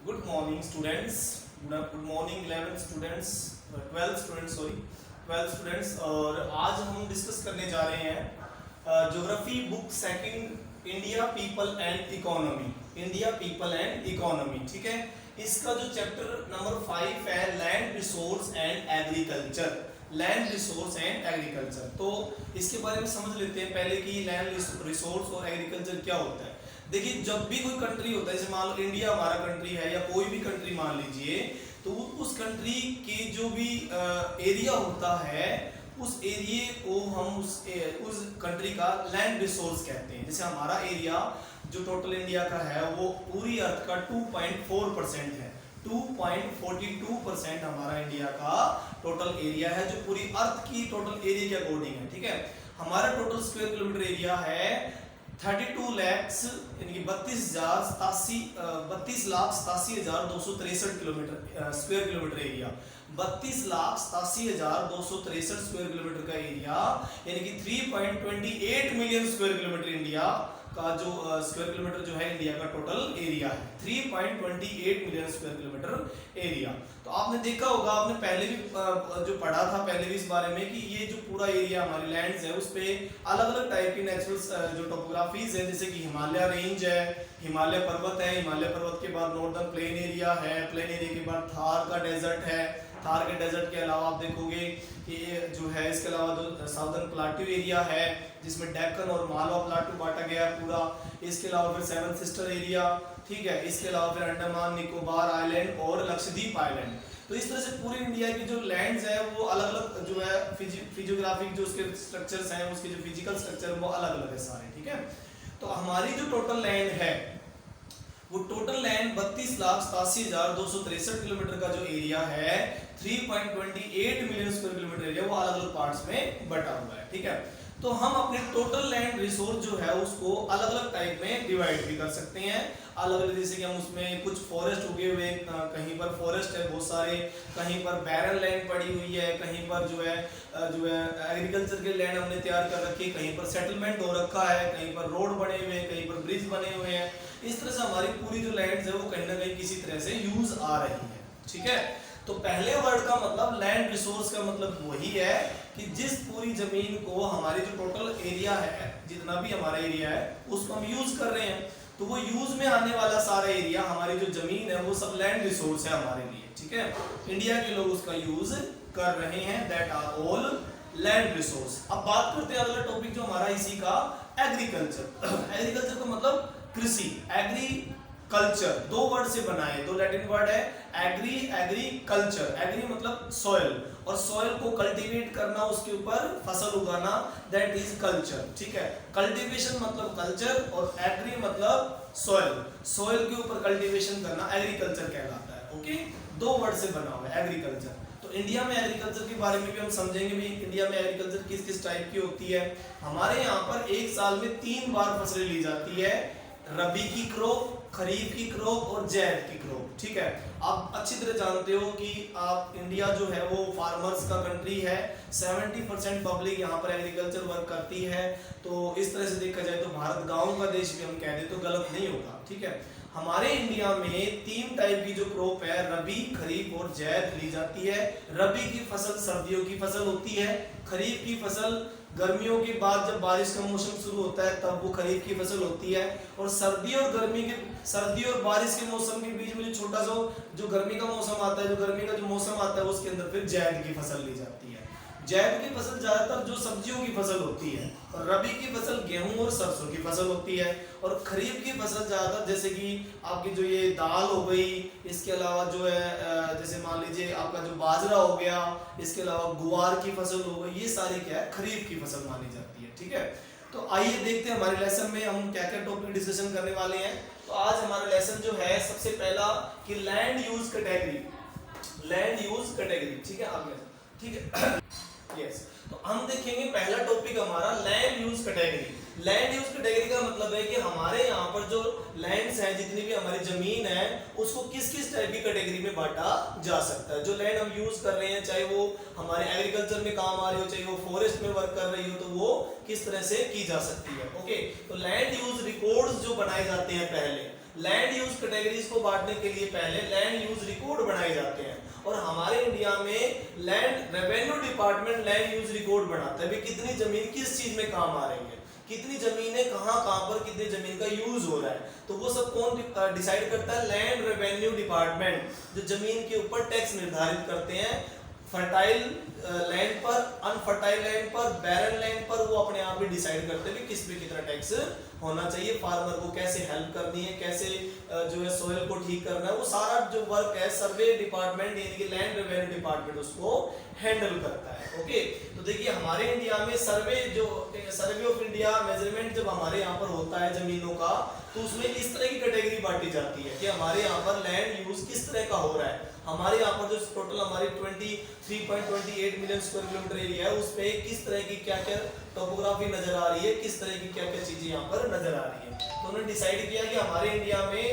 Good morning students. Good morning 11 students, 12 students sorry 12 students. और आज हम डिस्कस करने जा रहे हैं geography book second, India people and economy. India people and economy, ठीक है। इसका जो चैप्टर नंबर 5 है land resource and agriculture. Land resource and agriculture, तो इसके बारे में समझ लेते हैं पहले कि लैंड रिसोर्स और एग्रीकल्चर क्या होता है। देखिए, जब भी कोई कंट्री होता है, जैसे मान लो इंडिया हमारा कंट्री है या कोई भी कंट्री मान लीजिए, तो उस कंट्री के जो भी एरिया होता है, उस एरिया को हम उस कंट्री का लैंड रिसोर्स कहते हैं। जैसे हमारा एरिया जो टोटल इंडिया का है वो पूरी अर्थ का 2.4% है। 2.42% हमारा इंडिया का टोटल एरिया है, जो पूरी अर्थ की टोटल एरिया के अकॉर्डिंग है, ठीक है। हमारा टोटल स्क्वायर किलोमीटर एरिया है 32 लाख यानी कि 32,87,263 kilometre square kilometre area. 32,87,263 square kilometre का एरिया, यानी कि 3.28 मिलियन स्क्वायर किलोमीटर इंडिया का जो स्क्वायर किलोमीटर जो है इंडिया का टोटल एरिया है 3.28 मिलियन स्क्वायर किलोमीटर एरिया। तो आपने देखा होगा, आपने पहले भी जो पढ़ा था पहले भी इस बारे में कि ये जो पूरा एरिया हमारी लैंड्स है उस पे अलग अलग टाइप की नेचुरल जो टोपोग्राफीज है, जैसे कि हिमालय रेंज है, हिमालय पर्वत है, हिमालय पर्वत के बाद नॉर्दर्न प्लेन एरिया है, प्लेन एरिया के बाद थार का डेजर्ट है, थार के डेजर्ट के अलावा आप देखोगे कि जो है इसके अलावा जो साउदर्न प्लाटू एरिया है जिसमें डेक्कन और मालवा प्लाटू बांटा गया है पूरा। इसके अलावा फिर सेवन सिस्टर एरिया, ठीक है। इसके अलावा फिर अंडमान निकोबार आइलैंड और लक्षद्वीप आइलैंड। तो इस तरह से पूरी इंडिया की जो लैंड्स है वो अलग अलग जो है फिजियोग्राफिक जो उसके स्ट्रक्चर्स हैं, उसके जो फिजिकल स्ट्रक्चर वो अलग अलग है सारे, ठीक है। तो हमारी जो टोटल लैंड है वो टोटल लैंड 32,87,263 किलोमीटर का जो एरिया है 3.28 मिलियन स्क्वायर किलोमीटर एरिया, वो अलग अलग पार्ट्स में बटा हुआ है, ठीक है। तो हम अपने टोटल लैंड रिसोर्स जो है उसको अलग अलग टाइप में डिवाइड भी कर सकते हैं। अलग अलग, जैसे कि हम उसमें कुछ फॉरेस्ट उगे हुए, कहीं पर फॉरेस्ट है बहुत सारे, कहीं पर बैरन लैंड पड़ी हुई है, कहीं पर जो है एग्रीकल्चर के लैंड हमने तैयार कर रखी है, कहीं पर सेटलमेंट हो रखा है, कहीं पर रोड बने हुए हैं, कहीं पर ब्रिज बने हुए हैं। इस तरह से हमारी पूरी जो लैंड्स है वो कहीं ना कहीं किसी तरह से यूज आ रही है, ठीक है। तो पहले वर्ड का मतलब लैंड रिसोर्स का मतलब वही है कि जिस पूरी जमीन को हमारी जो टोटल एरिया है, जितना भी हमारा एरिया है उसको हम यूज कर रहे हैं, तो वो यूज में आने वाला सारा एरिया, हमारी जो जमीन है वो सब लैंड रिसोर्स है हमारे लिए, ठीक है। इंडिया के लोग उसका यूज कर रहे हैं, that are all land resource. अब बात करते हैं अगला टॉपिक जो हमारा इसी का एग्रीकल्चर। एग्रीकल्चर का मतलब कृषि, एग्रीकल्चर दो वर्ड से बना है, दो लैटिन वर्ड है एग्री, एग्रीकल्चर। एग्री मतलब सॉइल, और सॉइल को कल्टीवेट करना, उसके ऊपर फसल उगाना, दैट इज कल्चर, ठीक है। कल्टीवेशन मतलब कल्चर और एग्री मतलब सॉइल, सॉइल के ऊपर कल्टीवेशन करना एग्रीकल्चर कहलाता है, ओके। दो वर्ड से बना हुआ है एग्रीकल्चर। तो इंडिया में एग्रीकल्चर के बारे में भी हम समझेंगे भी इंडिया में एग्रीकल्चर किस किस टाइप की होती है। हमारे यहाँ पर एक साल में 3 बार फसलें ली जाती है, रबी की क्रॉप, खरीफ की क्रॉप और जैद की क्रॉप, ठीक है। आप अच्छी तरह जानते हो कि आप इंडिया जो है वो फार्मर्स का कंट्री है, 70% पब्लिक यहाँ पर एग्रीकल्चर वर्क करती है। तो इस तरह से देखा जाए तो भारत गांव का देश भी हम कह दें तो गलत नहीं होगा, ठीक है। हमारे इंडिया में 3 टाइप की जो क्रॉप है, रबी, खरीफ और जैद ली जाती है। रबी की फसल सर्दियों की फसल होती है, खरीफ की फसल गर्मियों के बाद जब बारिश का मौसम शुरू होता है तब वो खरीफ की फसल होती है, और सर्दी और बारिश के मौसम के बीच में जो छोटा सा जो गर्मी का मौसम आता है, जो गर्मी का जो मौसम आता है उसके अंदर फिर जैद की फसल ली जाती है। जैद की फसल ज्यादातर जो सब्जियों की फसल होती है, और रबी की फसल गेहूं और सरसों की फसल होती है, और खरीफ की फसल ज्यादातर जैसे कि आपकी जो ये दाल हो गई, इसके अलावा जो है जैसे मान लीजिए आपका जो बाजरा हो गया, इसके अलावा गुवार की फसल हो गई, ये सारी क्या है खरीफ की फसल मानी जाती है, ठीक है। तो आइए देखते हैं हमारे लेसन में हम क्या क्या टॉपिक डिस्कशन करने वाले हैं। तो आज हमारा लेसन जो है सबसे पहला कि land use category, land use category, ठीक है आगे, ठीक है। यस, तो हम देखेंगे पहला टॉपिक हमारा land use category. Land use category का मतलब है कि हमारे यहाँ पर जो लैंड्स हैं, जितनी भी हमारी जमीन है, उसको किस किस टाइप की कैटेगरी में बांटा जा सकता है। जो लैंड हम यूज कर रहे हैं, चाहे वो हमारे एग्रीकल्चर में काम आ रही हो, चाहे वो फॉरेस्ट में वर्क कर रही हो, तो वो किस तरह से की जा सकती है, ओके। तो लैंड यूज रिकॉर्ड्स जो बनाए जाते हैं पहले, लैंड यूज कैटेगरीज को बांटने के लिए पहले लैंड यूज रिकॉर्ड बनाए जाते हैं, और हमारे इंडिया में land revenue department land use record बनाता है। कितनी जमीन किस चीज में काम आ रही है, कितनी जमीनें कहां पर कितनी जमीन का यूज हो रहा है, तो वो सब कौन डिसाइड करता है? लैंड रेवेन्यू डिपार्टमेंट, जो जमीन के ऊपर टैक्स निर्धारित करते हैं। फर्टाइल लैंड पर, अनफर्टाइल लैंड पर, बैरन लैंड पर वो अपने आप ही डिसाइड करते हैं कि किस पे कितना टैक्स होना चाहिए, फार्मर को कैसे हेल्प करनी है, कैसे जो है सोइल को ठीक करना है, वो सारा जो वर्क है सर्वे डिपार्टमेंट यानी कि लैंड रेवेन्यू डिपार्टमेंट उसको हैंडल करता है। ओके, तो देखिए हमारे इंडिया में सर्वे ऑफ इंडिया मेजरमेंट जब हमारे यहाँ पर होता है जमीनों का, तो उसमें इस तरह की कैटेगरी बांटी जाती है कि हमारे यहाँ पर लैंड यूज किस तरह का हो रहा है। हमारे यहाँ पर जो टोटल हमारी 23.28 मिलियन स्क्वायर किलोमीटर एरिया है, उस पे किस तरह की क्या क्या टोपोग्राफी नजर आ रही है, किस तरह की क्या क्या चीजें यहाँ पर नजर आ रही है। तो उन्होंने डिसाइड किया कि हमारे इंडिया में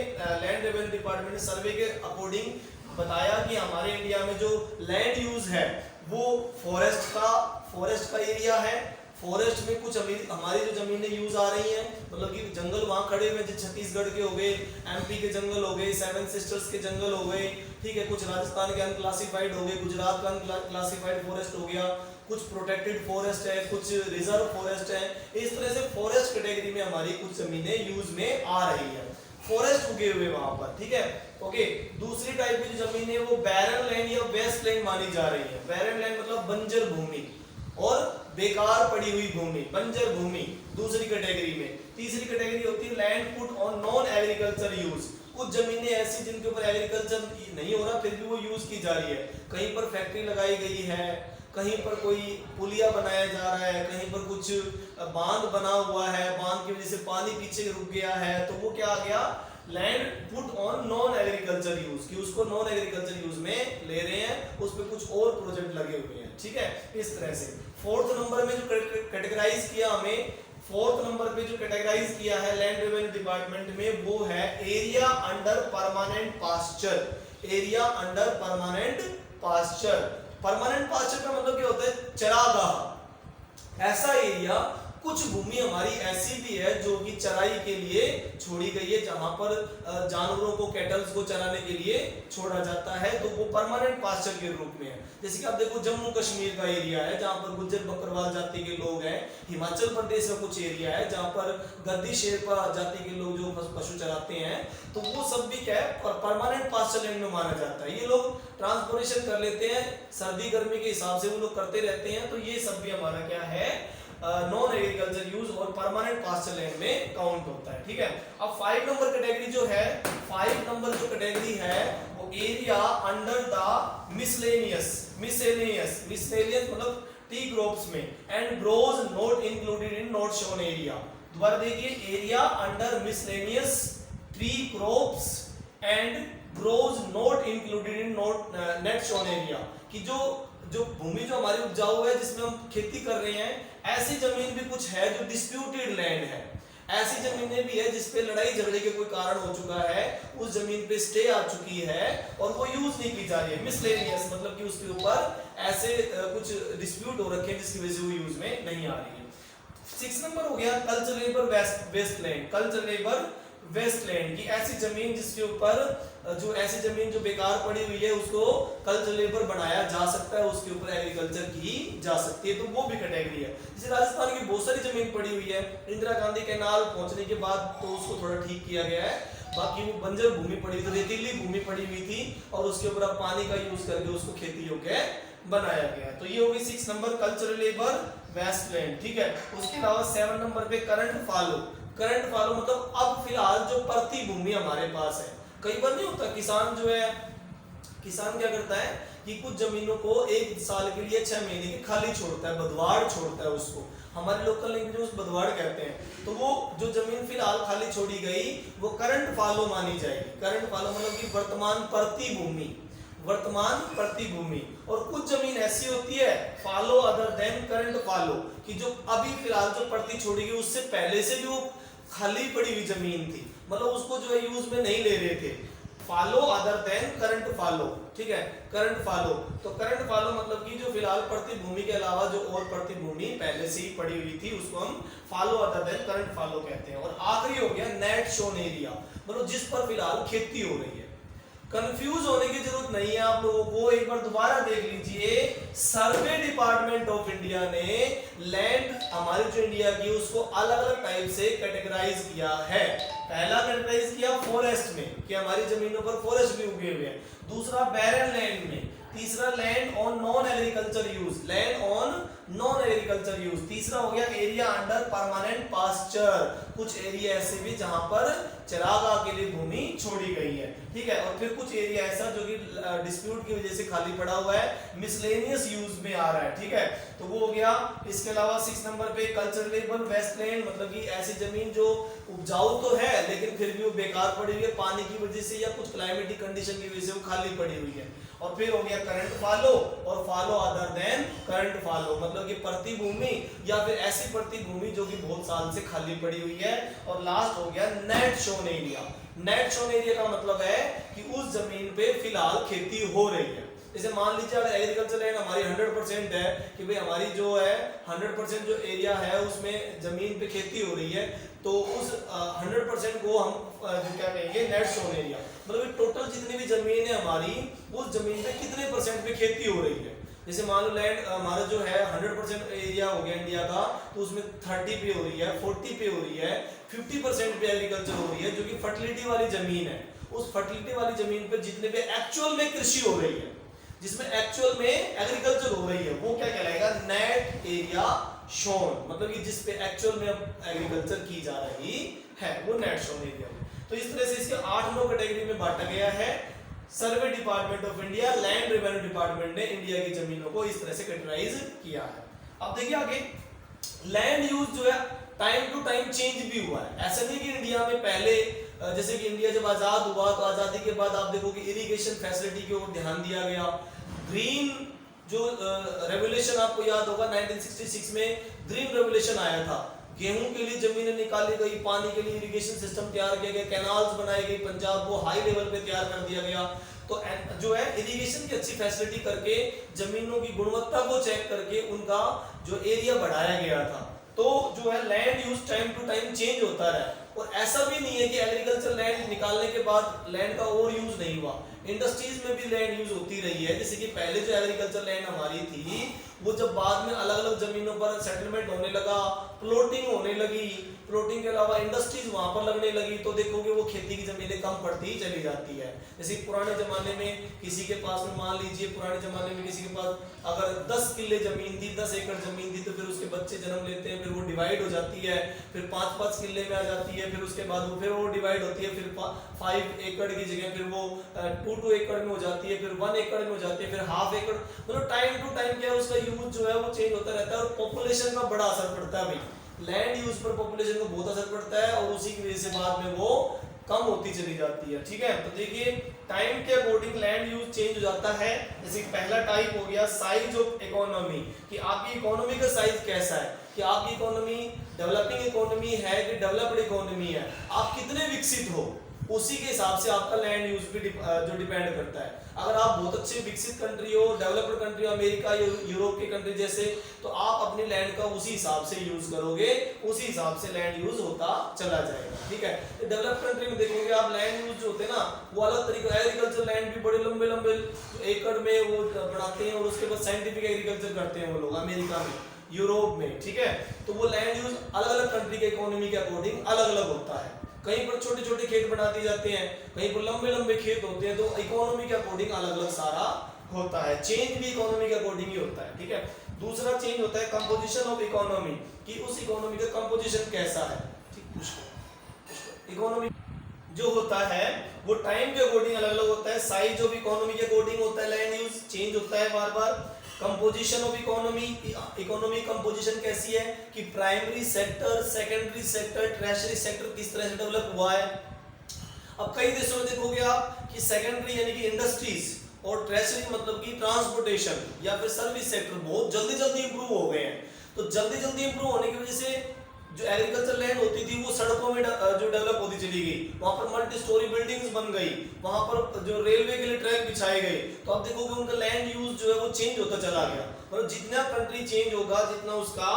लैंड रेवेन्यू डिपार्टमेंट ने सर्वे के अकॉर्डिंग बताया कि हमारे इंडिया में जो लैंड यूज है वो फॉरेस्ट का एरिया है। फॉरेस्ट में कुछ हमारी जो जमीनें यूज आ रही हैं, मतलब कि जंगल वहां खड़े हुए हैं, छत्तीसगढ़ के हो गए, एमपी के जंगल हो गए, सेवन सिस्टर्स के जंगल हो गए, ठीक है, कुछ राजस्थान के अनक्लासिफाइड हो गए, गुजरात का अनक्लासिफाइड फॉरेस्ट हो गया, कुछ प्रोटेक्टेड फॉरेस्ट है, कुछ रिजर्व फॉरेस्ट है। इस तरह से फॉरेस्ट कैटेगरी में हमारी कुछ जमीनें यूज में आ रही है, फॉरेस्ट उगे हुए वहां पर, ठीक है। ओके, दूसरी टाइप की जो जमीन है वो बैरन लैंड या वेस्ट लैंड मानी जा रही है। बैरन लैंड मतलब बंजर भूमि और बेकार पड़ी हुई भूमि, बंजर भूमि दूसरी कैटेगरी में। तीसरी कैटेगरी होती है land put on non agriculture use. कुछ जमीनें ऐसी जिनके ऊपर एग्रीकल्चर नहीं हो रहा फिर भी वो यूज की जा रही है, कहीं पर फैक्ट्री लगाई गई है, कहीं पर कोई पुलिया बनाया जा रहा है, कहीं पर कुछ बांध बना हुआ है, बांध की वजह से पानी पीछे रुक गया है, तो वो क्या आ गया? Land put on non agriculture use, कि उसको नॉन एग्रीकल्चर यूज में ले रहे हैं, उस पे कुछ और प्रोजेक्ट लगे हुए हैं, ठीक है, इस तरह से। फोर्थ नंबर में जो कैटेगराइज किया हमें, फोर्थ नंबर पे जो कैटेगराइज किया है लैंड रेवेन्यू डिपार्टमेंट में, वो है area under permanent pasture. Area under permanent pasture. Permanent pasture का मतलब क्या होता है? चरागाह। ऐसा एरिया, कुछ भूमि हमारी ऐसी भी है जो कि चराई के लिए छोड़ी गई है, जहां पर जानवरों को, कैटल्स को चराने के लिए छोड़ा जाता है, तो वो परमानेंट पास्चर के रूप में है। जैसे कि आप देखो जम्मू कश्मीर का एरिया है जहां पर गुज्जर बकरवाल जाति के लोग हैं, हिमाचल प्रदेश का कुछ एरिया है जहां पर गद्दी शेरपा जाति के लोग जो पशु चराते हैं, तो वो सब भी क्या है? परमानेंट पास्चर लैंड में माना जाता है। ये लोग ट्रांसपोर्टेशन कर लेते हैं, सर्दी गर्मी के हिसाब से वो लोग करते रहते हैं, तो ये सब भी हमारा क्या है? नॉन एग्रीकल्चर यूज और परमानेंट पास्चर लैंड में काउंट होता है, ठीक है। अब 5 नंबर कैटेगरी जो है, 5 नंबर जो कैटेगरी है वो एरिया अंडर द मिसलेनियस मतलब टी क्रॉप्स में, and grows not included in not shown area. दोबारा देखिए, area under miscellaneous tree crops and grows not included in not net shown area, कि जो भूमि जो हमारी उपजाऊ है जिसमें हम खेती कर रहे हैं, ऐसी जमीन भी कुछ है जो डिस्प्यूटेड लैंड है, ऐसी जमीनें भी है जिसपे लड़ाई झगड़े के कोई कारण हो चुका है, उस जमीन पे स्टे आ चुकी है और वो यूज नहीं की जा रही है। मिसलेनियस मतलब कि उसके ऊपर ऐसे कुछ डिस्प्यूट हो रखे हैं जिसकी वजह से वो यूज में नहीं आ रही है। 6 नंबर हो गया culturable wasteland. Culturable wasteland की ऐसी जमीन जिसके ऊपर ऐसी जमीन जो बेकार पड़ी हुई है उसको कल्चर लेबर बनाया जा सकता है, उसके ऊपर एग्रीकल्चर की जा सकती है, तो वो भी कैटेगरी है। जैसे राजस्थान की बहुत सारी जमीन पड़ी हुई है, इंदिरा गांधी कैनाल पहुंचने के बाद तो उसको थोड़ा ठीक किया गया है, बाकी वो बंजर भूमि पड़ी हुई थी, रेतीली भूमि पड़ी हुई थी, और उसके ऊपर अब पानी का यूज करके उसको खेती योग्य बनाया गया है। तो ये हो गई 6 नंबर कल्चरल लेबर वेस्टलैंड, ठीक है। उसके अलावा 7 नंबर पे करंट फॉलो। करंट फॉलो मतलब अब फिलहाल जो प्रति भूमि हमारे पास है। कई बार नहीं होता, किसान जो है, किसान क्या करता है कि कुछ जमीनों को 1 साल के लिए 6 महीने की खाली छोड़ता है, बदवाड़ छोड़ता है, उसको हमारे लोकल लैंग्वेज में उस बदवाड़ कहते हैं। तो वो जो जमीन फिलहाल खाली छोड़ी गई वो करंट फॉलो मानी जाएगी। करंट फॉलो मतलब कि वर्तमान प्रति भूमि, वर्तमान प्रति भूमि। और कुछ जमीन ऐसी होती है follow other than current follow, कि जो अभी फिलहाल जो प्रति छोड़ी गई उससे पहले से भी वो खाली पड़ी हुई जमीन थी, मतलब उसको जो है यूज में नहीं ले रहे थे, follow other than current follow, ठीक है, करंट फॉलो। तो करंट फॉलो मतलब कि जो फिलहाल पड़ती भूमि के अलावा जो और पड़ती भूमि पहले से ही पड़ी हुई थी उसको हम follow other than current follow कहते हैं। और आखिरी हो गया नेट शोन एरिया, मतलब जिस पर फिलहाल खेती हो रही है। कंफ्यूज होने की जरूरत नहीं है आप लोगों को, एक बार दोबारा देख लीजिए। सर्वे डिपार्टमेंट ऑफ इंडिया ने लैंड हमारी जो इंडिया की उसको अलग अलग टाइप से कैटेगराइज किया है। पहला कैटेगराइज किया फॉरेस्ट में कि हमारी जमीनों पर फॉरेस्ट भी उगे हुए हैं, दूसरा बैरन लैंड में, तीसरा land on non agriculture use, land on non agriculture use, तीसरा हो गया एरिया अंडर परमानेंट पास्चर, कुछ एरिया ऐसे भी जहां पर चरागाह के लिए भूमि छोड़ी गई है, ठीक है। और फिर कुछ एरिया ऐसा जो कि डिस्प्यूट की वजह से खाली पड़ा हुआ है, मिसलेनियस यूज में आ रहा है, ठीक है। तो वो हो गया। इसके अलावा 6 नंबर पे कल्चरलेबल वेस्टलैंड, मतलब कि ऐसी जमीन जो उपजाऊ तो है लेकिन फिर भी वो बेकार पड़ी हुई है पानी की वजह से या कुछ क्लाइमेटिक कंडीशन की वजह से वो खाली पड़ी हुई है। और फिर हो गया करंट फॉलो और follow other than current follow, मतलब कि प्रति भूमि या फिर ऐसी प्रति भूमि जो कि बहुत साल से खाली पड़ी हुई है। और लास्ट हो गया net shown area. Net shown area का मतलब है कि उस जमीन पे फिलहाल खेती हो रही है। जैसे मान लीजिए अगर एग्रीकल्चर लैंड हमारी 100% है कि भाई हमारी जो है 100% जो एरिया है उसमें जमीन पे खेती हो रही है, तो उस 100% को हम जो क्या कहेंगे नेट शोन एरिया, मतलब टोटल जितनी भी जमीन है हमारी उस जमीन पे कितने % पे खेती हो रही है। जैसे मान लो लैंड हमारा जो है 100% एरिया हो गया इंडिया का, तो उसमें 30 पे हो रही है, 40 पे हो रही है, 50% पे एग्रीकल्चर हो रही है जो कि फर्टिलिटी वाली जमीन है। उस फर्टिलिटी वाली जमीन पे जितने पे एक्चुअल में कृषि हो रही है, जिसमें एक्चुअल में एग्रीकल्चर हो रही है, वो क्या कहलाएगा नेट एरिया शोन, मतलब कि जिस पे एक्चुअल में एग्रीकल्चर की जा रही है वो नेट शोन एरिया। तो इस तरह से इसके 8-9 कैटेगरी में बांटा गया है। Survey department of India, land revenue department ने इंडिया की जमीनों को इस तरह से कैटेगराइज किया है। अब देखिए आगे, लैंड यूज जो है टाइम टू टाइम चेंज भी हुआ है। ऐसा नहीं कि इंडिया में पहले जैसे कि इंडिया जब आजाद हुआ तो आजादी के बाद आप देखोगे इरिगेशन फैसिलिटी के ऊपर ध्यान दिया गया। ग्रीन जो रेवोल्यूशन आपको याद होगा 1966 में ग्रीन रेवोल्यूशन आया था, गेहूं के लिए जमीनें निकाली गई, पानी के लिए इरिगेशन सिस्टम तैयार किया गया, कैनाल्स बनाई गई, पंजाब को हाई लेवल पे तैयार कर दिया गया। तो जो है इरिगेशन की अच्छी फैसिलिटी करके जमीनों की गुणवत्ता को चेक करके उनका जो एरिया बढ़ाया गया था। तो जो है land use time to time change होता रहा, और ऐसा भी नहीं है कि एग्रीकल्चर लैंड निकालने के बाद लैंड का और यूज नहीं हुआ। इंडस्ट्रीज में भी लैंड यूज होती रही है। जैसे कि पहले जो एग्रीकल्चर लैंड हमारी थी वो जब बाद में अलग अलग जमीनों पर सेटलमेंट होने लगा, प्लॉटिंग होने लगी, प्लॉटिंग के अलावा इंडस्ट्रीज वहां पर लगने लगी, तो देखोगे वो खेती की जमीनें कम पड़ती ही चली जाती है। जैसे पुराने जमाने में किसी के पास में, मान लीजिए पुराने जमाने में किसी के पास अगर 10 किले जमीन थी, 10 एकड़ जमीन थी, तो फिर उसके बच्चे जन्म लेते हैं, फिर वो डिवाइड हो जाती है, फिर 5-5 किले में आ जाती है, फिर उसके बाद वो फिर वो डिवाइड होती है, फिर 5 एकड़ की जगह फिर वो 2 एकड़ में हो जाती है, फिर 1 एकड़ में हो जाती है, फिर हाफ एकड़, मतलब टाइम टू टाइम क्या है उसका यूज जो है वो चेंज होता रहता है। और पॉपुलेशन का बड़ा असर पड़ता है भाई, लैंड यूज पर पॉपुलेशन को बहुत असर पड़ता है, और उसी की वजह से बाद में वो कम होती चली जाती है, ठीक है। तो देखिए टाइम के अकॉर्डिंग लैंड यूज चेंज हो जाता है। जैसे पहला टाइप हो गया साइज ऑफ इकोनॉमी, कि आपकी इकोनॉमी का साइज कैसा है, कि आपकी इकोनॉमी डेवलपिंग इकोनॉमी है कि डेवलप्ड इकोनॉमी है, आप कितने विकसित हो, उसी के हिसाब से आपका लैंड यूज भी जो डिपेंड करता है। अगर आप बहुत अच्छे विकसित कंट्री हो, डेवलप्ड कंट्री हो, अमेरिका यूरोप के कंट्री जैसे, तो आप अपनी लैंड का उसी हिसाब से यूज करोगे, उसी हिसाब से लैंड यूज होता चला जाएगा, ठीक है। डेवलप्ड कंट्री में देखोगे आप लैंड यूज जो होते हैं ना वो अलग तरीके, एग्रीकल्चर लैंड भी बड़े लंबे लंबे एकड़ में वो बनाते हैं, और उसके बाद साइंटिफिक एग्रीकल्चर करते हैं वो लोग अमेरिका में, यूरोप में, ठीक है। तो वो लैंड यूज अलग अलग कंट्री के इकोनॉमी के अकॉर्डिंग अलग अलग होता है। कहीं पर छोटे छोटे खेत बना दिए जाते हैं, कहीं पर लंबे लंबे खेत होते हैं, तो इकोनॉमी के अकॉर्डिंग अलग अलग सारा होता है। चेंज भी इकोनॉमी के अकॉर्डिंग ही होता है, ठीक है। दूसरा चेंज होता है कंपोजिशन ऑफ इकोनॉमी, कि उस इकोनॉमी का कंपोजिशन कैसा है, ठीक। इकोनॉमी जो होता है वो टाइम के अकॉर्डिंग अलग अलग होता है, साइज ऑफ इकोनॉमी के अकॉर्डिंग होता है, लैंड यूज चेंज होता है बार बार। Composition of economy, economy composition कैसी है कि primary sector, secondary sector, tertiary sector किस तरह से डेवलप हुआ है। अब कई देशों में देखोगे आप कि सेकेंडरी यानी कि इंडस्ट्रीज और टर्शियरी मतलब कि ट्रांसपोर्टेशन या फिर सर्विस सेक्टर बहुत जल्दी जल्दी इंप्रूव हो गए हैं। तो जल्दी जल्दी इंप्रूव होने की वजह से जो एग्रीकल्चर लैंड होती थी वो सड़कों में जो डेवलप होती चली गई, वहां पर मल्टी स्टोरी बिल्डिंग्स बन गई, वहां पर जो रेलवे के लिए ट्रैक बिछाए गए, तो आप देखोगे उनका लैंड यूज जो है वो चेंज होता चला गया। मतलब जितना कंट्री चेंज होगा जितना उसका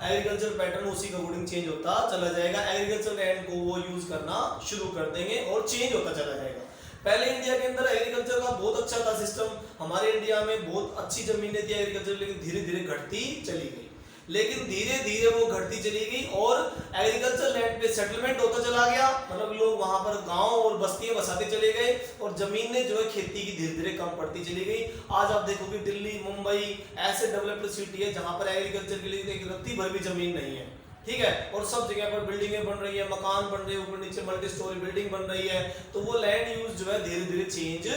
एग्रीकल्चर पैटर्न उसी के अकॉर्डिंग चेंज होता चला जाएगा। एग्रीकल्चर लैंड को वो यूज करना शुरू कर देंगे और चेंज होता चला जाएगा। पहले इंडिया के अंदर एग्रीकल्चर का बहुत अच्छा था सिस्टम, हमारे इंडिया में बहुत अच्छी जमीनें थी एग्रीकल्चर, लेकिन धीरे धीरे घटती चली गई, लेकिन धीरे धीरे वो घटती चली गई और एग्रीकल्चर लैंड पे सेटलमेंट होता चला गया। मतलब लोग वहां पर गांव और बस्तियां बसाते चले गए और जमीनें जो है खेती की धीरे धीरे कम पड़ती चली गई। आज आप देखोगे दिल्ली, मुंबई ऐसे डेवलप्ड सिटी है जहां पर एग्रीकल्चर के लिए एक रत्ती भर भी जमीन नहीं है, ठीक है, और सब जगह पर बिल्डिंगें बन रही है, मकान बन रहे हैं, ऊपर नीचे मल्टी स्टोरी बिल्डिंग बन रही है, तो वो लैंड यूज जो है धीरे धीरे चेंज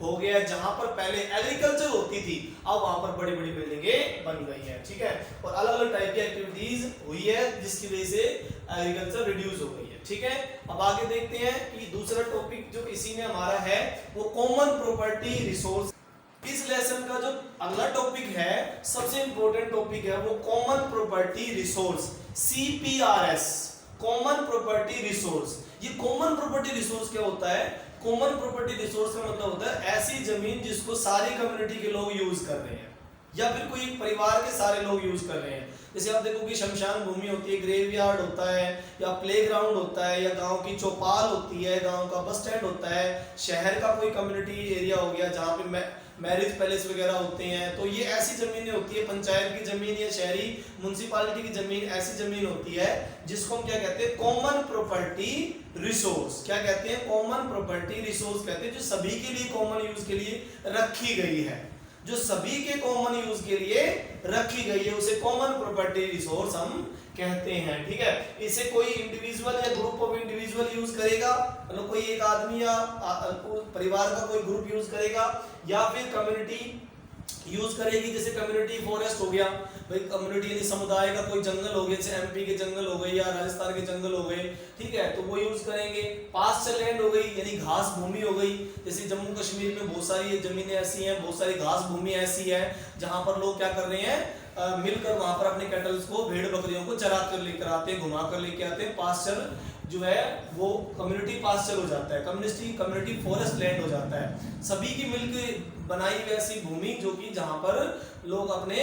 हो गया है। जहां पर पहले एग्रीकल्चर होती थी अब वहां पर बड़ी बड़ी बिल्डिंगें बन गई हैं, ठीक है, और अलग अलग टाइप की एक्टिविटीज हुई है जिसकी वजह से एग्रीकल्चर रिड्यूस हो गई है, ठीक है। अब आगे देखते हैं कि दूसरा टॉपिक जो इसी में हमारा है वो कॉमन प्रॉपर्टी रिसोर्स। इस लेसन का जो अगला टॉपिक है सबसे इंपॉर्टेंट टॉपिक है वो common property resource, CPRS, common property resource. ये कॉमन प्रॉपर्टी रिसोर्स क्या होता है? कॉमन प्रॉपर्टी रिसोर्स का मतलब होता है ऐसी जमीन जिसको सारी कम्युनिटी के लोग यूज कर रहे हैं या फिर कोई परिवार के सारे लोग यूज कर रहे हैं। जैसे आप देखो कि शमशान भूमि होती है, ग्रेवयार्ड होता है, या प्लेग्राउंड होता है, या गांव की चौपाल होती है, गांव का बस स्टैंड होता है, शहर का कोई कम्युनिटी एरिया हो गया जहाँ पे मैरिज पैलेस वगैरह होते हैं। तो ये ऐसी जमीनें होती है, पंचायत की जमीन या शहरी म्युनिसिपैलिटी की जमीन, ऐसी जमीन होती है जिसको हम क्या कहते हैं? Common property resource. क्या कहते हैं? कॉमन प्रॉपर्टी रिसोर्स कहते हैं, जो सभी के लिए कॉमन यूज के लिए रखी गई है, जो सभी के कॉमन यूज के लिए रखी गई है उसे कॉमन प्रॉपर्टी रिसोर्स हम कहते हैं, ठीक है। इसे कोई इंडिविजुअल या ग्रुप ऑफ इंडिविजुअल यूज करेगा, मतलब कोई एक आदमी या परिवार का कोई ग्रुप यूज करेगा, या फिर कम्युनिटी यूज करेगी। जैसे कम्युनिटी फॉरेस्ट हो गया, भाई कम्युनिटी यानी समुदाय का कोई जंगल हो गया, जैसे MP के जंगल हो गए या राजस्थान के जंगल हो गए, ठीक है, तो वो यूज करेंगे। पास्चर लैंड हो गई यानी घास भूमि हो गई, जैसे जम्मू कश्मीर में बहुत सारी जमीनें ऐसी हैं, बहुत सारी घास भूमि ऐसी है जहां पर लोग क्या कर रहे हैं, मिलकर वहां पर अपने कैटल्स को, भेड़ बकरियों को चरा कर लेकर आते हैं, घुमा कर लेके आते हैं। पास्चर जो है वो कम्युनिटी पास्चर हो जाता है, कम्युनिटी फॉरेस्ट लैंड हो जाता है, सभी की मिलकर बनाई हुई ऐसी भूमि जो कि जहां पर लोग अपने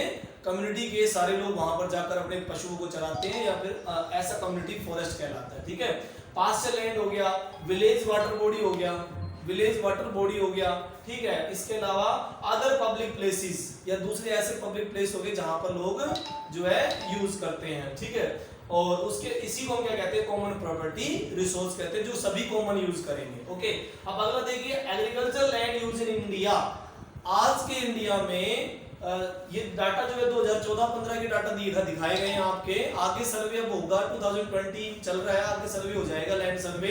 कम्युनिटी के सारे लोग वहां पर जाकर अपने पशुओं को चराते हैं, या फिर ऐसा कम्युनिटी फॉरेस्ट कहलाता है, ठीक है। पास्चर लैंड हो गया, विलेज वाटर बॉडी हो गया, विलेज वाटर बॉडी हो गया, ठीक है। इसके अलावा अदर पब्लिक प्लेसेस या दूसरे ऐसे पब्लिक प्लेस हो गए जहां पर लोग जो है यूज करते हैं, ठीक है, और उसके इसी को हम क्या कहते हैं? कॉमन प्रॉपर्टी रिसोर्स कहते हैं, जो सभी कॉमन यूज करेंगे, ओके। अब अगला देखिए, agriculture land use in India. आज के इंडिया में ये डाटा जो है 2014-15 के डाटा दिखाए गए हैं आपके। आगे सर्वे अब होगा, 2020 चल रहा है, आगे सर्वे हो जाएगा लैंड सर्वे।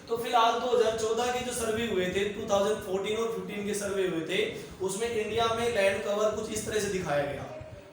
तो फिलहाल 2014 के जो सर्वे हुए थे, 2014 और 15 के सर्वे हुए थे, उसमें इंडिया में लैंड कवर कुछ इस तरह से दिखाया गया।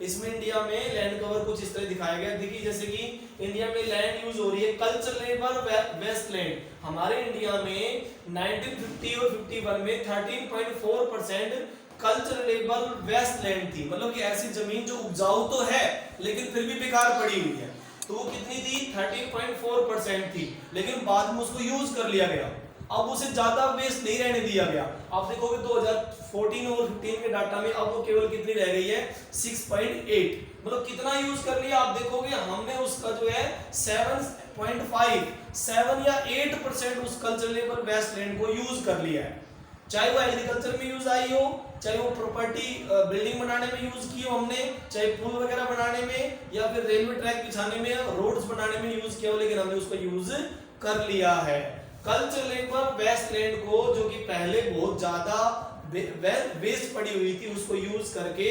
इसमें इंडिया में लैंड कवर कुछ इस तरह दिखाया गया, देखिए जैसे कि इंडिया में लैंड यूज हो रही है कल्चरेबल वेस्टलैंड। हमारे इंडिया में 1950 और 51 में 13.4% कल्चरेबल वेस्टलैंड थी, मतलब कि ऐसी जमीन जो उपजाऊ तो है लेकिन फिर भी बेकार पड़ी हुई है। तो वो कितनी थी? 13.4% थी, लेकिन बाद में उसको यूज कर लिया गया, अब उसे ज्यादा वेस्ट नहीं रहने दिया गया। आप देखोगे 2014 और 15 के डाटा में अब वो केवल कितनी रह गई है? 6.8, मतलब कितना यूज कर लिया आप देखोगे, हमने उसका जो है 7 या 8% उस कल्चरेबल वेस्टलैंड को यूज कर लिया है। चाहे वो एग्रीकल्चर में यूज आई हो, चाहे वो प्रॉपर्टी बिल्डिंग बनाने में यूज की हो हमने, चाहे पुल वगैरह बनाने में, या फिर रेलवे ट्रैक बिछाने में, रोड्स बनाने में यूज किया हो, लेकिन हमने उसको यूज कर लिया है। कल्चरेबल वेस्टलैंड को, जो कि पहले बहुत ज्यादा वेस्ट पड़ी हुई थी, उसको यूज करके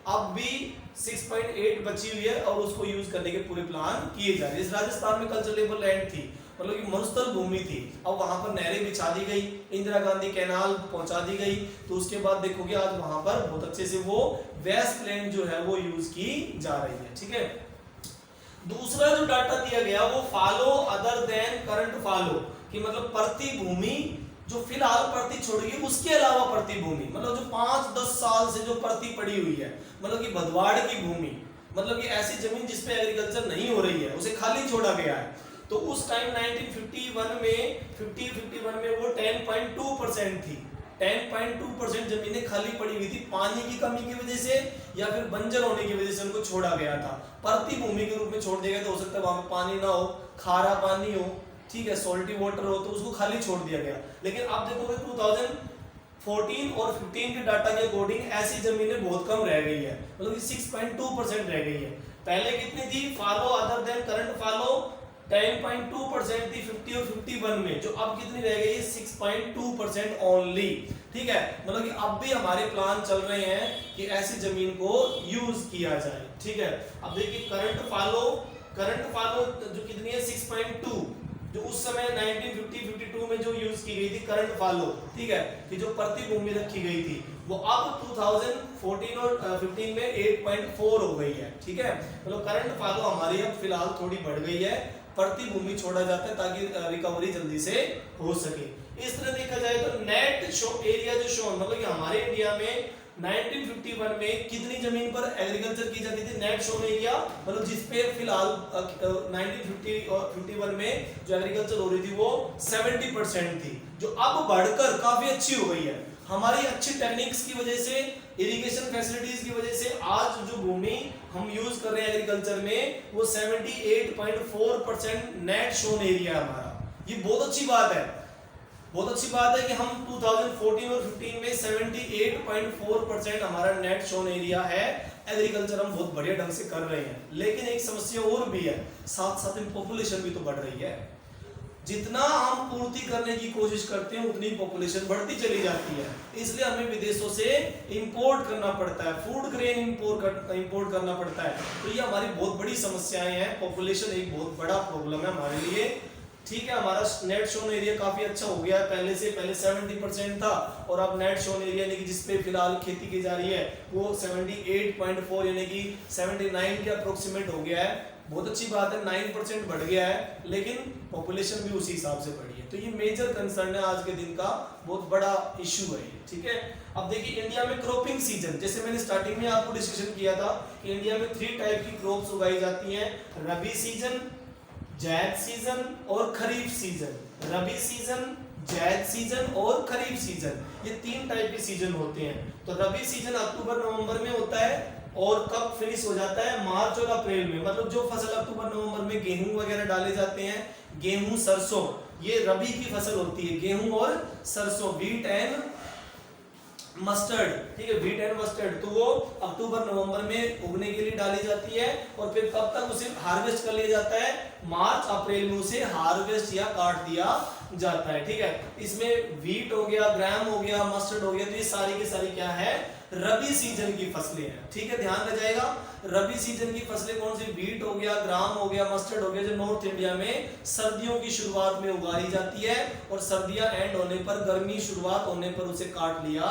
अब भी 6.8 बची हुई है और उसको यूज करने के पूरे प्लान किए जा रहे हैं। इस राजस्थान में कल्चरेबल लैंड थी, मतलब कि मरुस्थल भूमि थी, अब वहां पर नहरें बिछा दी गई, इंदिरा गांधी कैनाल पहुंचा दी गई, तो उसके बाद देखोगे आज वहां पर बहुत अच्छे से वो वेस्टलैंड जो है वो यूज की जा रही है, ठीक है। दूसरा जो डाटा दिया गया वो follow other than current follow, कि मतलब प्रति भूमि जो फिलहाल प्रति छोड़ गई उसके अलावा प्रति भूमि, मतलब जो 5-10 साल से जो प्रति पड़ी हुई है, मतलब कि भदवाड़ की भूमि, मतलब कि ऐसी जमीन जिसपे एग्रीकल्चर नहीं हो रही है, उसे खाली छोड़ा गया है। तो उस टाइम 1951 में वो 10.2% थी। 10.2% जमीनें खाली पड़ी हुई थी, पानी की कमी की वजह से या फिर बंजर होने की वजह से उनको छोड़ा गया था। परती भूमि के रूप में छोड़ दिया गया, तो हो सकता है वहां पे पानी ना हो, खारा पानी हो, ठीक है, सॉल्टी वाटर हो, तो उसको खाली छोड़ दिया गया। लेकिन आप देखोगे 2014 और 15 के डाटा के अकॉर्डिंग ऐसी जमीनें बहुत कम रह गई है, मतलब 6.2% रह गई है। पहले कितनी थी? Follow other than current follow 10.2% थी 50 और 51 में, जो अब कितनी रह गई है? 6.2% ओनली। ठीक है, मतलब कि अब भी हमारे प्लान चल रहे हैं कि ऐसी जमीन को यूज किया जाए। ठीक है, अब देखिए करंट फॉलो जो कितनी है? 6.2, जो उस समय 1950-52 में जो यूज की गई थी करंट फॉलो, ठीक है, कि जो प्रति भूमि रखी गई थी, वो अब 2014 और 15 में 8.4 हो गई है। ठीक है, मतलब करंट फॉलो हमारी अब फिलहाल थोड़ी बढ़ गई है, प्रति भूमि छोड़ा जाता है ताकि रिकवरी जल्दी से हो सके। इस तरह देखा जाए तो नेट शो एरिया जो शो, मतलब कि हमारे इंडिया में 1951 में कितनी जमीन पर एग्रीकल्चर की जाती थी? नेट शोन एरिया, मतलब जिसपे फिलहाल 1950 और 51 में जो एग्रीकल्चर हो रही थी वो 70% थी, जो अब बढ़कर काफी अच्छी हो गई है। हमारी अच्छी टेक्निक्स की वजह से, इरिगेशन फैसिलिटीज की वजह से आज जो भूमि हम यूज कर रहे हैं एग्रीकल्चर में, वो 78.4% नेट शोन एरिया हमारा। ये बहुत अच्छी बात है, बहुत अच्छी बात है कि हम 2014 और 15 में 78.4% हमारा नेट शोन एरिया है, एग्रीकल्चर हम बहुत बढ़िया ढंग से कर रहे हैं। लेकिन एक समस्या और भी है, साथ साथ में पॉपुलेशन भी तो बढ़ रही है। जितना हम पूर्ति करने की कोशिश करते हैं उतनी पॉपुलेशन बढ़ती चली जाती है, इसलिए हमें विदेशों से इंपोर्ट करना पड़ता है, फूड ग्रेन इंपोर्ट करना पड़ता है। तो ये हमारी बहुत बड़ी समस्याएं हैं, पॉपुलेशन एक बहुत बड़ा प्रॉब्लम है हमारे लिए। ठीक है, हमारा नेट शोन एरिया काफी अच्छा हो गया है, पहले 70% था, और अब नेट शोन एरिया यानी कि जिसपे फिलहाल खेती की जा रही है वो 78.4 यानी कि 79 के अप्रोक्सीमेट हो गया है। बहुत अच्छी बात है, 9% बढ़ गया है, लेकिन पॉपुलेशन भी उसी हिसाब से बढ़ी है। तो ये मेजर कंसर्न है आज के दिन का, बहुत बड़ा इश्यू है। ठीक है, अब देखिए इंडिया में क्रॉपिंग सीजन, जैसे मैंने स्टार्टिंग में आपको डिस्कशन किया था कि इंडिया में 3 टाइप की क्रॉप्स उगाई जाती हैं, रबी सीजन, जायद सीजन और खरीफ सीजन। रबी सीजन, जायद सीजन और खरीफ सीजन, ये 3 टाइप के सीजन होते हैं। तो रबी सीजन अक्टूबर नवंबर में होता है और कब फिनिश हो जाता है? मार्च और अप्रैल में। मतलब जो फसल अक्टूबर नवंबर में गेहूं वगैरह डाले जाते हैं, गेहूं सरसों, ये रबी की फसल होती है, गेहूं और सरसों, व्हीट एंड मस्टर्ड। ठीक है, व्हीट एंड मस्टर्ड, तो वो अक्टूबर नवंबर में उगने के लिए डाली जाती है और फिर कब तक उसे हार्वेस्ट कर लिया जाता है? मार्च अप्रैल में उसे हार्वेस्ट या काट दिया जाता है। ठीक है, इसमें व्हीट हो गया, ग्राम हो गया, मस्टर्ड हो गया, तो ये सारी की सारी क्या है? रबी सीजन की फसलें हैं। ठीक है, ध्यान रह जाएगा, रबी सीजन की फसलें कौन सी? व्हीट हो गया, ग्राम हो गया, मस्टर्ड हो गया, जो नॉर्थ इंडिया में सर्दियों की शुरुआत में उगाई जाती है और सर्दियां एंड होने पर, गर्मी शुरुआत होने पर उसे काट लिया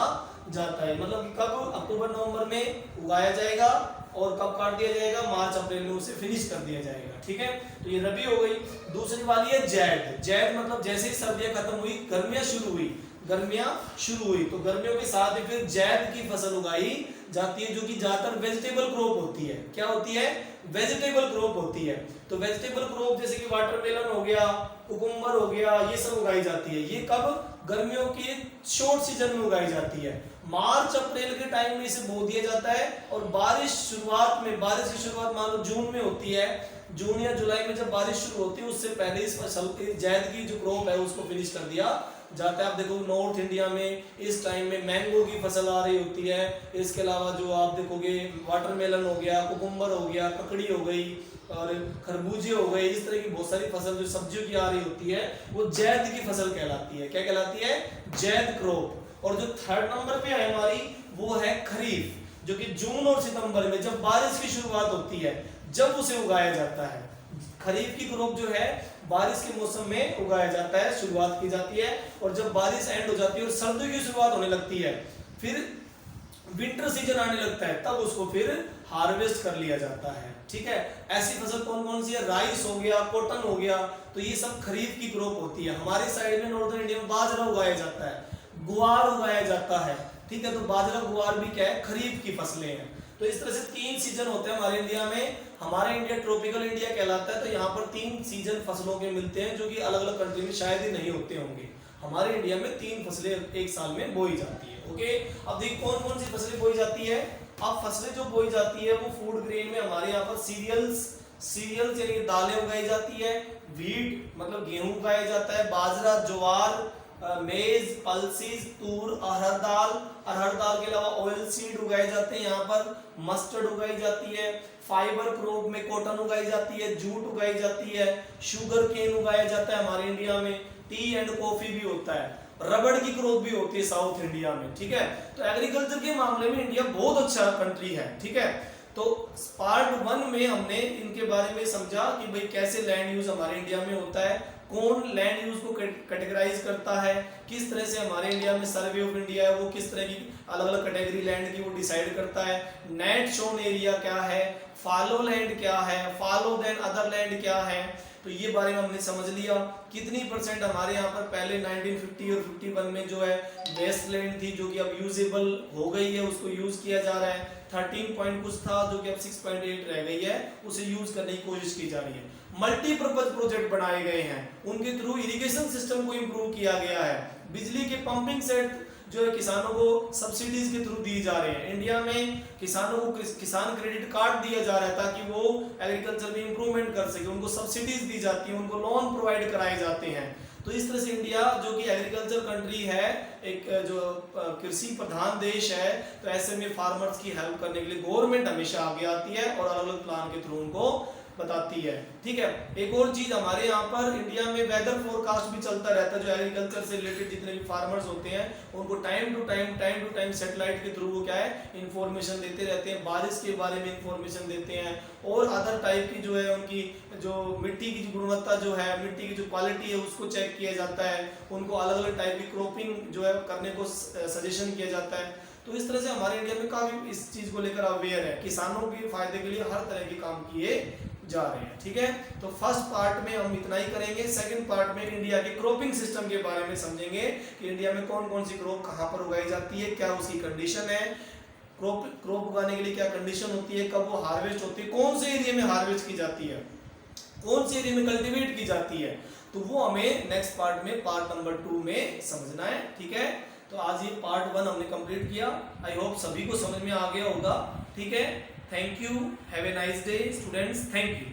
जाता है। मतलब कि कब? अक्टूबर नवंबर में उगाया जाएगा और कब काट दिया जाएगा? मार्च अप्रैल में उसे फिनिश कर दिया जाएगा। ठीक है, तो ये रबी हो गई। दूसरी वाली है जैद। जैद मतलब जैसे ही सर्दियां खत्म हुई, गर्मियां शुरू हुई, तो गर्मियों के साथ ही फिर जैद की फसल उगाई जाती है, जो कि ज्यादातर वेजिटेबल क्रॉप होती है। क्या होती है? वेजिटेबल क्रॉप होती है। तो वेजिटेबल क्रॉप जैसे कि वाटरमेलन हो गया, कुकुम्बर हो गया, ये सब उगाई जाती है। ये कब? गर्मियों के शॉर्ट सीजन में उगाई जाती है। मार्च अप्रैल के टाइम में इसे बो दिया जाता है और बारिश की शुरुआत मान लो जून में होती है, जून या जुलाई में जब बारिश शुरू होती है, उससे पहले इस फसल की, जैद की जो क्रॉप है उसको फिनिश कर दिया जाता है। आप देखो नॉर्थ इंडिया में इस टाइम में मैंगो की फसल आ रही होती है, इसके अलावा जो आप देखोगे वाटरमेलन हो गया, कुकुम्बर हो गया, ककड़ी हो गई और खरबूजे हो गए, इस तरह की बहुत सारी फसल जो सब्जियों की आ रही होती है वो जैद की फसल कहलाती है। क्या कहलाती है? जैद क्रॉप। और जो 3rd नंबर पे है हमारी, वो है खरीफ, जो कि जून और सितंबर में जब बारिश की शुरुआत होती है, जब उसे उगाया जाता है। खरीफ की क्रॉप जो है बारिश के मौसम में उगाया जाता है, शुरुआत की जाती है, और जब बारिश एंड हो जाती है और सर्दियों की शुरुआत होने लगती है, फिर विंटर सीजन आने लगता है, तब उसको फिर हार्वेस्ट कर लिया जाता है। ठीक है, ऐसी फसल कौन कौन सी है? राइस हो गया, कॉटन हो गया, तो ये सब खरीफ की क्रॉप होती है। हमारे साइड में नॉर्दर्न इंडिया में बाजरा उगाया जाता है, गुआर उगाया जाता है। ठीक है, तो बाजरा गुआर भी क्या है? खरीफ की फसलें हैं। तो इस तरह से 3 सीजन होते हैं हमारे इंडिया में। हमारा इंडिया ट्रॉपिकल इंडिया कहलाता है, तो यहाँ पर 3 सीजन फसलों के मिलते हैं जो कि अलग अलग कंट्री में शायद ही नहीं होते होंगे। हमारे इंडिया में 3 फसलें एक साल में बोई जाती है। ओके, अब देखिए कौन कौन सी फसलें बोई जाती है। अब फसलें जो बोई जाती है वो फूड ग्रेन में हमारे यहाँ पर सीरियल्स यानी दालें उगाई जाती है, व्हीट मतलब गेहूं उगाया जाता है, बाजरा, ज्वार, मेज, पल्सीज, तूर, अरहर दाल के अलावा ऑयल सीड उगाए जाते हैं, यहाँ पर मस्टर्ड उगाई जाती है, फाइबर क्रॉप में कॉटन उगाई जाती है, जूट उगाई जाती है, शुगर केन उगाया जाता है हमारे इंडिया में, टी एंड कॉफी भी होता है, रबड़ की क्रॉप भी होती है साउथ इंडिया में। ठीक है, तो एग्रीकल्चर के मामले में इंडिया बहुत अच्छा कंट्री है। ठीक है, तो पार्ट 1 में हमने इनके बारे में समझा कि भाई कैसे लैंड यूज हमारे इंडिया में होता है, कौन लैंड यूज को कैटेगराइज करता है, किस तरह से हमारे इंडिया में सर्वे ऑफ इंडिया है वो किस तरह की अलग अलग कैटेगरी लैंड की वो डिसाइड करता है, नेट शोन एरिया क्या है, फॉलो लैंड क्या है, फॉलो देन अदर लैंड क्या है, तो ये बारे में हमने समझ लिया। कितनी परसेंट हमारे यहाँ पर पहले 1950 और 51 में जो है वेस्ट लैंड थी जो कि अब यूजेबल हो गई है, उसको यूज किया जा रहा है। 13 पॉइंट कुछ था जो कि अब 6.8 रह गई है, उसे यूज करने की कोशिश की जा रही है। मल्टीपर्पज प्रोजेक्ट बनाए गए हैं, उनके थ्रू इरिगेशन सिस्टम को इम्प्रूव किया गया है, बिजली के पंपिंग सेट जो है किसानों को सब्सिडीज के थ्रू दी जा रहे हैं। इंडिया में किसानों को किसान क्रेडिट कार्ड दिया जा रहा है ताकि वो एग्रीकल्चर में इंप्रूवमेंट कर सके, उनको सब्सिडीज दी जाती है, उनको लोन प्रोवाइड कराए जाते हैं। तो इस तरह से इंडिया जो कि एग्रीकल्चर कंट्री है, एक जो कृषि प्रधान देश है, तो ऐसे में फार्मर्स की हेल्प करने के लिए गवर्नमेंट हमेशा आगे आती है और अलग अलग प्लान के थ्रू उनको बताती है। ठीक है, एक और चीज हमारे यहाँ पर इंडिया में वेदर फोरकास्ट भी चलता रहता है, जो एग्रीकल्चर से रिलेटेड जितने भी फार्मर्स होते हैं उनको टाइम टू टाइम सैटेलाइट के थ्रू वो क्या है इंफॉर्मेशन देते रहते हैं, बारिश के बारे में इंफॉर्मेशन देते हैं और अदर टाइप की जो है उनकी जो मिट्टी की गुणवत्ता जो है, मिट्टी की जो क्वालिटी है उसको चेक किया जाता है, उनको अलग अलग टाइप की क्रॉपिंग जो है करने को सजेशन किया जाता है। तो इस तरह से हमारे इंडिया में काफी इस चीज को लेकर अवेयर है, किसानों के फायदे के लिए हर तरह के काम किए जा रहे हैं। ठीक है, तो फर्स्ट पार्ट में हम इतना ही करेंगे। सेकंड पार्ट में इंडिया के क्रॉपिंग सिस्टम के बारे में समझेंगे कि इंडिया में कौन कौन सी क्रॉप कहां पर उगाई जाती है, क्या उसकी कंडीशन है, क्रॉप उगाने के लिए क्या कंडीशन होती है, कब वो हार्वेस्ट होती है, कौन से एरिया में हार्वेस्ट की जाती है, कौन से एरिया में कल्टीवेट की जाती है, तो वो हमें नेक्स्ट पार्ट में पार्ट नंबर 2 में समझना है। ठीक है, तो आज ये पार्ट 1 हमने कंप्लीट किया। आई होप सभी को समझ में आ गया होगा। ठीक है, thank you, have a nice day students, thank you.